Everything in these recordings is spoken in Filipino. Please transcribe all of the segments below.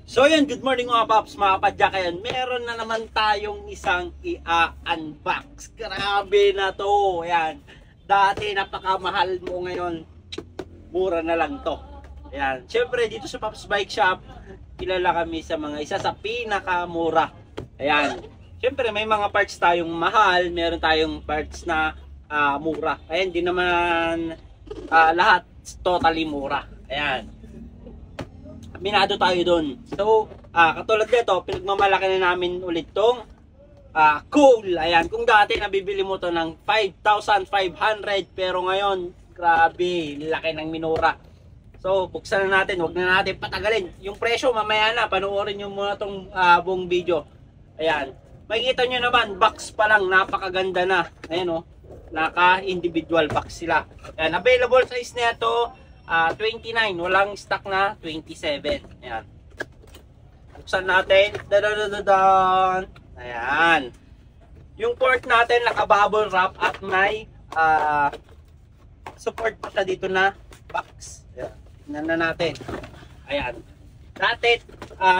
So yun, good morning mga paps, mga padyak. Ayan, meron na naman tayong isang i-unbox. Grabe na to. Ayan, dati napakamahal mo, ngayon mura na lang to. Ayan, syempre dito sa Pops Bike Shop, kilala kami sa mga isa sa pinakamura. Ayan, syempre may mga parts tayong mahal, meron tayong parts na mura. Ayan, di naman lahat totally mura. Ayan, minado tayo doon. So, katulad nito, pinagmamalaki na namin ulit tong cool. Ayan, kung dati nabibili mo to ng 5,500, pero ngayon, grabe, laki ng minura. So, buksan na natin, wag na natin patagalin. Yung presyo, mamaya na, panoorin nyo muna tong buong video. Ayan, makikita nyo naman, box pa lang, napakaganda na. Ayan o, naka-individual box sila. Ayan, available size na ito, 29, walang stock na 27. Ayan. Buksan natin. Dadadadadan. Ayan. Yung port natin naka-bubble wrap at may support pa siya dito na box. Ayan. Tingnan na natin. Ayan. Dati,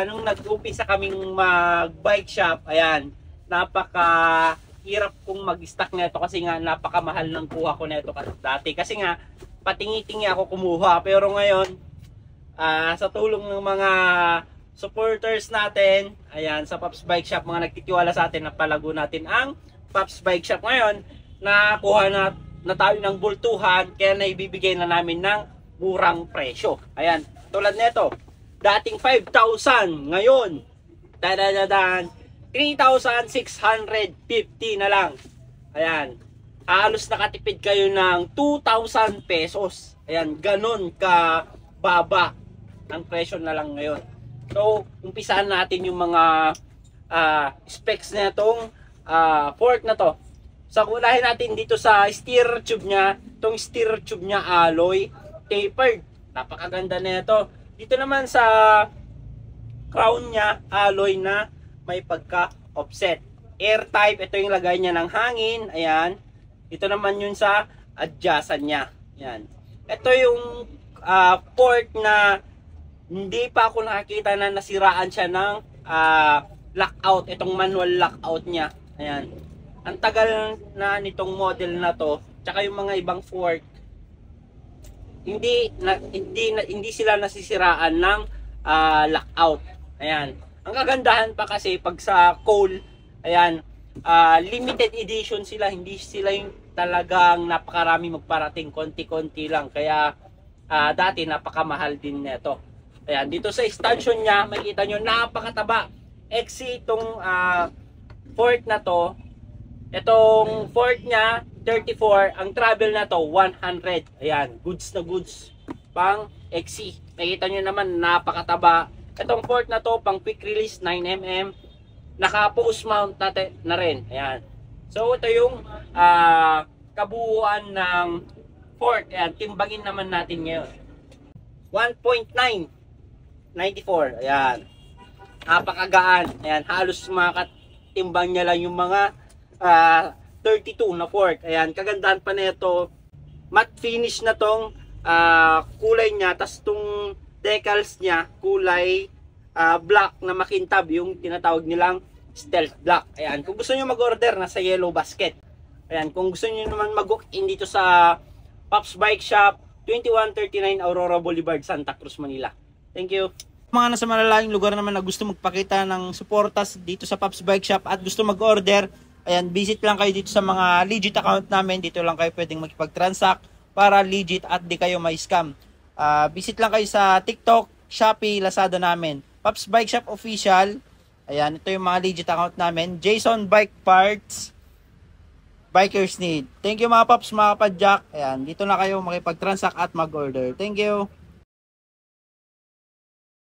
nung nag-umpisa kaming mag-bike shop, ayan, napaka-hirap kong mag-stock na ito kasi nga napakamahal ng kuha ko na ito dati. Kasi nga, patingi-tingi ako kumuha, pero ngayon sa tulong ng mga supporters natin, ayan, sa Pops Bike Shop, mga nagtitiwala sa atin, napalago natin ang Pops Bike Shop ngayon, nakuha na tayo ng bultuhan, kaya naibibigay na namin ng murang presyo. Ayan, tulad nito, dating 5,000, ngayon 3,650 na lang. Ayan, halos nakatipid kayo ng 2,000 pesos. Ayan, ganun ka baba ang presyo na lang ngayon. So, umpisahan natin yung mga specs na itong fork na to. So, unahin natin dito sa steer tube nya. Itong steer tube nya alloy tapered. Napakaganda na ito. Dito naman sa crown nya, alloy na may pagka-offset. Air type, ito yung lagay niya ng hangin. Ayan. Ito naman yun sa adjustan niya. Yan. Ito yung port na hindi pa ako nakakita na nasiraan siya ng lockout. Itong manual lockout niya. Ayan. Ang tagal na nitong model na to. Tsaka yung mga ibang fork, hindi sila nasisiraan ng lockout. Ayan. Ang kagandahan pa kasi pag sa coal, ayan, limited edition sila, hindi sila yung talagang napakarami magparating, konti-konti lang, kaya dati napakamahal din nito. Ayan, dito sa stanchion niya, makikita nyo, napakataba. XC itong fork na to. Itong fork niya 34, ang travel na to 100. Ayan, goods na goods pang XC. Makikita nyo naman, napakataba. Itong fork na to pang quick release 9mm, naka-post mount natin na rin. Ayan. So ito yung kabuuan ng fork. Ayan, timbangin naman natin ngayon. 1.994. Ayan. Napakagaan. Ayan, halos makatimbang niya lang yung mga 32 na fork. Ayan, kagandahan pa nito, matte finish na tong kulay niya, tas tong decals niya kulay black na makintab, yung tinatawag nilang stealth black. Ayan, kung gusto niyo mag-order, nasa yellow basket. Ayan, kung gusto niyo naman mag-walk-in dito sa Pops Bike Shop, 2139 Aurora Boulevard, Santa Cruz, Manila. Thank you. Mga nasa malalayong lugar naman na gusto magpakita ng suportas dito sa Pops Bike Shop at gusto mag-order, ayan, visit lang kayo dito sa mga legit account namin. Dito lang kayo pwedeng makipag-transact para legit at di kayo may scam. Visit lang kayo sa TikTok, Shopee, Lazada namin. Pops Bike Shop Official. Ayan, ito yung mga legit account namin. Jason Bike Parts. Bikers Need. Thank you mga Pops, mga Padjak. Ayan, dito na kayo makipag-transact at mag-order. Thank you.